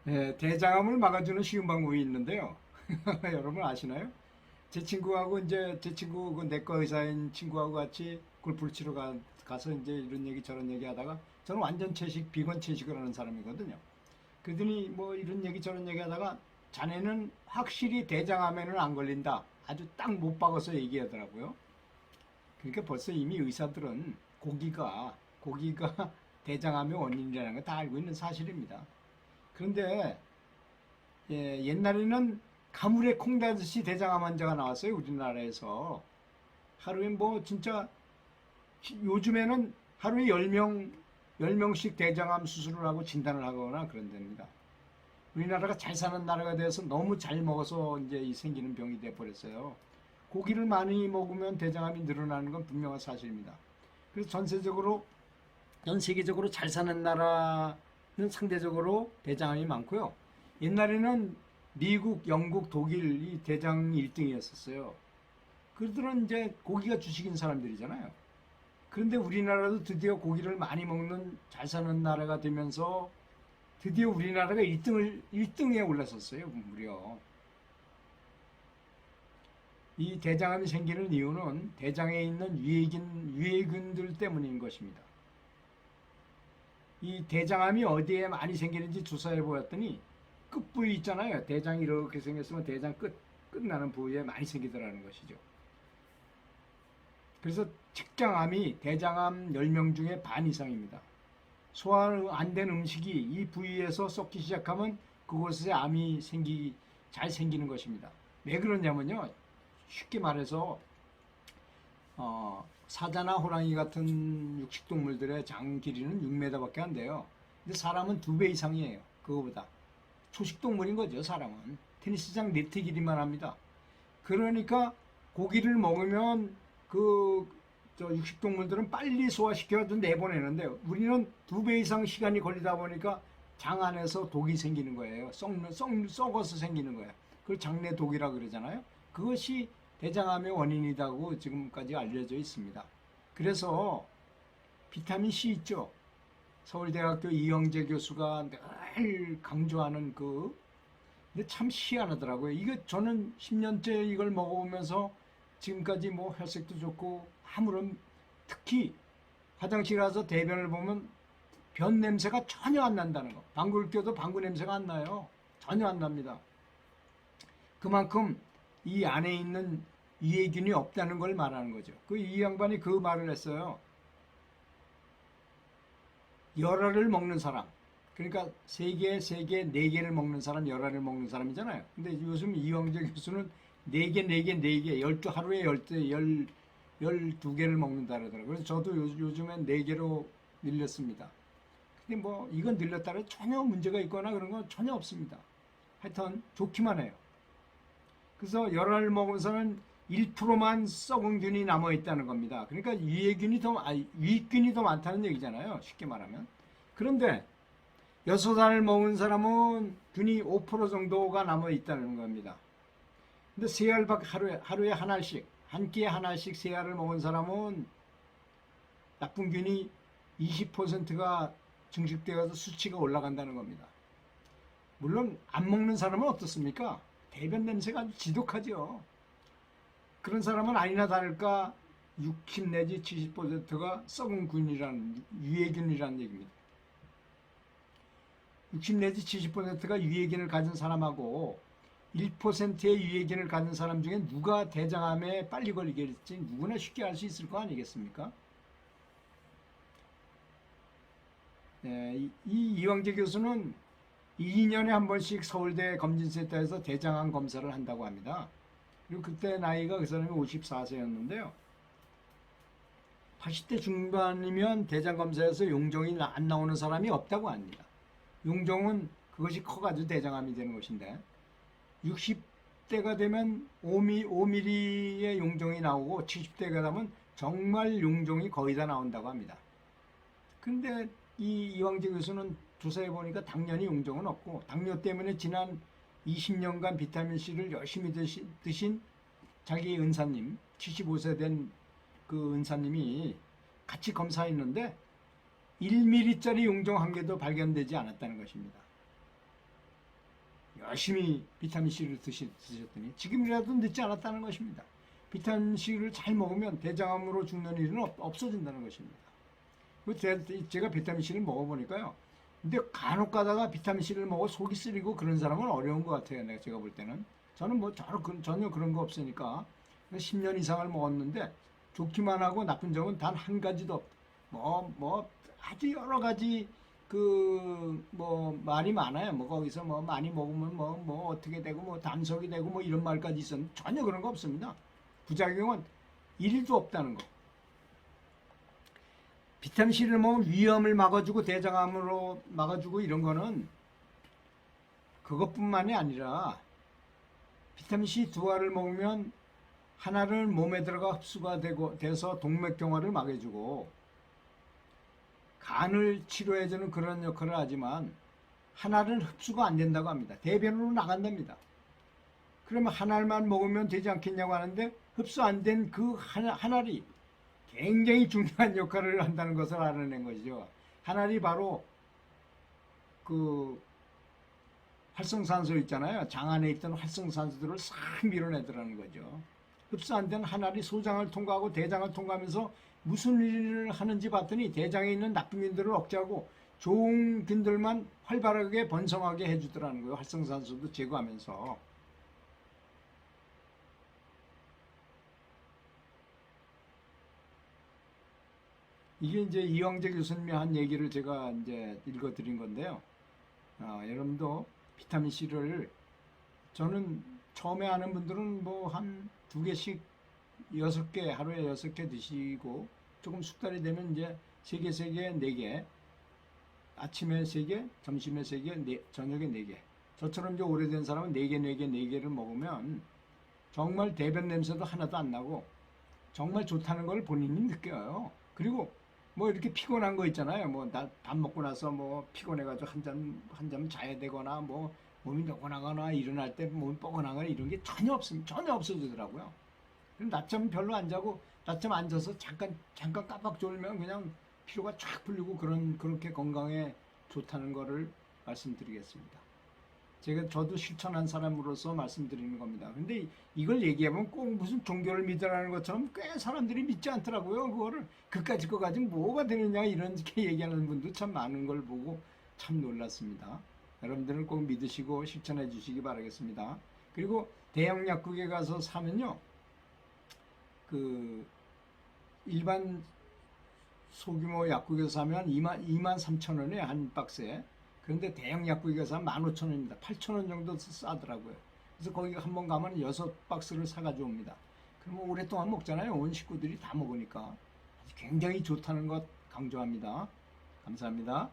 대장암을 막아주는 쉬운 방법이 있는데요. 여러분 아시나요? 제 친구 그 내과 의사인 친구하고 같이 골프를 치러 가서 이제 이런 얘기 저런 얘기 하다가 저는 완전 채식, 비건 채식을 하는 사람이거든요. 그러더니 뭐 이런 얘기 저런 얘기 하다가 자네는 확실히 대장암에는 안 걸린다. 아주 딱 못 박아서 얘기하더라고요. 그러니까 벌써 이미 의사들은 고기가 대장암의 원인이라는 거 다 알고 있는 사실입니다. 그런데 옛날에는 가물에 콩 다듯이 대장암 환자가 나왔어요. 우리나라에서. 하루에 뭐 진짜 요즘에는 하루에 10명씩 대장암 수술을 하고 진단을 하거나 그런답니다. 우리나라가 잘 사는 나라가 돼서 너무 잘 먹어서 이제 생기는 병이 돼 버렸어요. 고기를 많이 먹으면 대장암이 늘어나는 건 분명한 사실입니다. 그래서 전 세계적으로 잘 사는 나라는 상대적으로 대장암이 많고요. 옛날에는 미국, 영국, 독일이 대장 1등이었었어요. 그들은 이제 고기가 주식인 사람들이잖아요. 그런데 우리나라도 드디어 고기를 많이 먹는 잘 사는 나라가 되면서 드디어 우리나라가 1등에 올랐었어요, 무려. 이 대장암이 생기는 이유는 대장에 있는 유해균들 때문인 것입니다. 이 대장암이 어디에 많이 생기는지 조사해 보았더니 끝부위 있잖아요. 대장이 이렇게 생겼으면 대장 끝나는 부위에 많이 생기더라는 것이죠. 그래서 직장암이 대장암 10명 중에 반 이상입니다. 소화 안 된 음식이 이 부위에서 썩기 시작하면 그곳에 잘 생기는 것입니다. 왜 그러냐면요. 쉽게 말해서 사자나 호랑이 같은 육식동물들의 장 길이는 6m밖에 안 돼요. 근데 사람은 2배 이상이에요. 그거보다. 초식동물인 거죠, 사람은. 테니스장 네트 길이만 합니다. 그러니까 고기를 먹으면 육식동물들은 빨리 소화시켜서 내보내는데 우리는 2배 이상 시간이 걸리다 보니까 장 안에서 독이 생기는 거예요. 썩어서 생기는 거예요. 그걸 장내 독이라 그러잖아요. 그것이 대장암의 원인이라고 지금까지 알려져 있습니다. 그래서 비타민 C 있죠. 서울대학교 이영재 교수가 늘 강조하는 근데 참 희한하더라고요. 이거 저는 10년째 이걸 먹어보면서 지금까지 뭐 혈색도 좋고 아무런 특히 화장실 가서 대변을 보면 변 냄새가 전혀 안 난다는 거. 방구를 껴도 방구 냄새가 안 나요. 전혀 안 납니다. 그만큼 이 안에 있는 유해균이 없다는 걸 말하는 거죠. 이 양반이 그 말을 했어요. 열알을 먹는 사람. 그러니까 3개, 4개를 먹는 사람, 열알을 먹는 사람이잖아요. 근데 요즘 이광재 교수는 4개, 4개, 4개, 하루에 12개를 먹는다 그러더라고요. 그래서 저도 요즘엔 4개로 늘렸습니다. 근데 뭐 이건 늘렸다고 전혀 문제가 있거나 그런 건 전혀 없습니다. 하여튼 좋기만 해요. 그래서 열알을 먹으면서는 1%만 썩은 균이 남아있다는 겁니다. 그러니까 유익균이 더 많다는 얘기잖아요. 쉽게 말하면. 그런데 6알을 먹은 사람은 균이 5% 정도가 남아있다는 겁니다. 근데 3알밖에 하루에 한 알씩, 한 끼에 한 알씩 3알을 먹은 사람은 나쁜 균이 20%가 증식되어서 수치가 올라간다는 겁니다. 물론 안 먹는 사람은 어떻습니까? 대변 냄새가 아주 지독하죠. 그런 사람은 아니나 다를까 60 내지 70%가 썩은 유해균이라는 얘기입니다. 60 내지 70%가 유해균을 가진 사람하고 1%의 유해균을 가진 사람 중에 누가 대장암에 빨리 걸리겠지 누구나 쉽게 알 수 있을 거 아니겠습니까? 이 이광재 교수는 2년에 한 번씩 서울대 검진센터에서 대장암 검사를 한다고 합니다. 그리고 그때 나이가 그 사람이 54세였는데요. 80대 중반이면 대장 검사에서 용종이 안 나오는 사람이 없다고 합니다. 용종은 그것이 커가지고 대장암이 되는 것인데 60대가 되면 5mm의 용종이 나오고 70대가 되면 정말 용종이 거의 다 나온다고 합니다. 근데 이 이광재 교수는 조사해 보니까 당연히 용종은 없고 당뇨 때문에 지난 20년간 비타민C를 열심히 드신 자기 은사님 75세 된 그 은사님이 같이 검사했는데 1mm짜리 용종 한 개도 발견되지 않았다는 것입니다. 열심히 비타민 C를 드셨더니 지금이라도 늦지 않았다는 것입니다. 비타민 C를 잘 먹으면 대장암으로 죽는 일은 없어진다는 것입니다. 제가 비타민 C를 먹어보니까요. 근데 간혹 가다가 비타민 C를 먹어 속이 쓰리고 그런 사람은 어려운 것 같아요. 제가 볼 때는. 저는 뭐 전혀 그런 거 없으니까 10년 이상을 먹었는데 좋기만 하고 나쁜 점은 단 한 가지도 없. 아주 여러 가지 말이 많아요. 뭐 거기서 뭐 많이 먹으면 뭐 어떻게 되고 뭐 담석이 되고 뭐 이런 말까지 있었는데 전혀 그런 거 없습니다. 부작용은 1도 없다는 거. 비타민 C를 먹으면 위염을 막아주고 대장암으로 막아주고 이런 거는 그것뿐만이 아니라 비타민 C 두 알을 먹으면 하나는 몸에 들어가 흡수가 돼서 동맥경화를 막아주고 간을 치료해주는 그런 역할을 하지만 하나는 흡수가 안 된다고 합니다. 대변으로 나간답니다. 그러면 한 알만 먹으면 되지 않겠냐고 하는데 흡수 안 된 그 한 알이 굉장히 중요한 역할을 한다는 것을 알아낸 것이죠. 한 알이 바로 그 활성산소 있잖아요. 장 안에 있던 활성산소들을 싹 밀어내더라는 거죠. 흡수 안 된 한 알이 소장을 통과하고 대장을 통과하면서 무슨 일을 하는지 봤더니 대장에 있는 나쁜 균들을 억제하고 좋은 균들만 활발하게 번성하게 해주더라는 거예요. 활성산소도 제거하면서. 이게 이제 이광재 교수님이 한 얘기를 제가 이제 읽어드린 건데요. 여러분도 비타민 C를 저는 처음에 아는 분들은 뭐 한 2개씩 6개 하루에 6개 드시고 조금 숙달이 되면 이제 3개, 3개, 4개 아침에 3개, 점심에 3개, 저녁에 4개. 저처럼 이제 오래된 사람은 4개, 4개, 4개를 먹으면 정말 대변 냄새도 하나도 안 나고 정말 좋다는 걸 본인이 느껴요. 그리고 뭐 이렇게 피곤한 거 있잖아요. 뭐 밥 먹고 나서 뭐 피곤해가지고 한 잠 자야 되거나 뭐 몸이 노곤하거나 일어날 때 몸이 뻐근하거나 이런 게 전혀 없어지더라고요. 그럼 낮잠 별로 안 자고 낮잠 앉아서 잠깐 깜빡 졸면 그냥 피로가 쫙 풀리고 그렇게 건강에 좋다는 거를 말씀드리겠습니다. 저도 실천한 사람으로서 말씀드리는 겁니다. 근데 이걸 얘기하면 꼭 무슨 종교를 믿으라는 것처럼 꽤 사람들이 믿지 않더라고요. 그거를 그까짓 거 가지고 뭐가 되느냐 이렇게 얘기하는 분도 참 많은 걸 보고 참 놀랐습니다. 여러분들은 꼭 믿으시고 실천해 주시기 바라겠습니다. 그리고 대형 약국에 가서 사면요. 일반 소규모 약국에서 사면 23,000원에 한 박스에. 그런데 대형 약국에 가서 15,000원입니다. 8,000원 정도 싸더라고요. 그래서 거기 한번 가면 6박스를 사가지고 옵니다. 그러면 오랫동안 먹잖아요. 온 식구들이 다 먹으니까. 굉장히 좋다는 것 강조합니다. 감사합니다.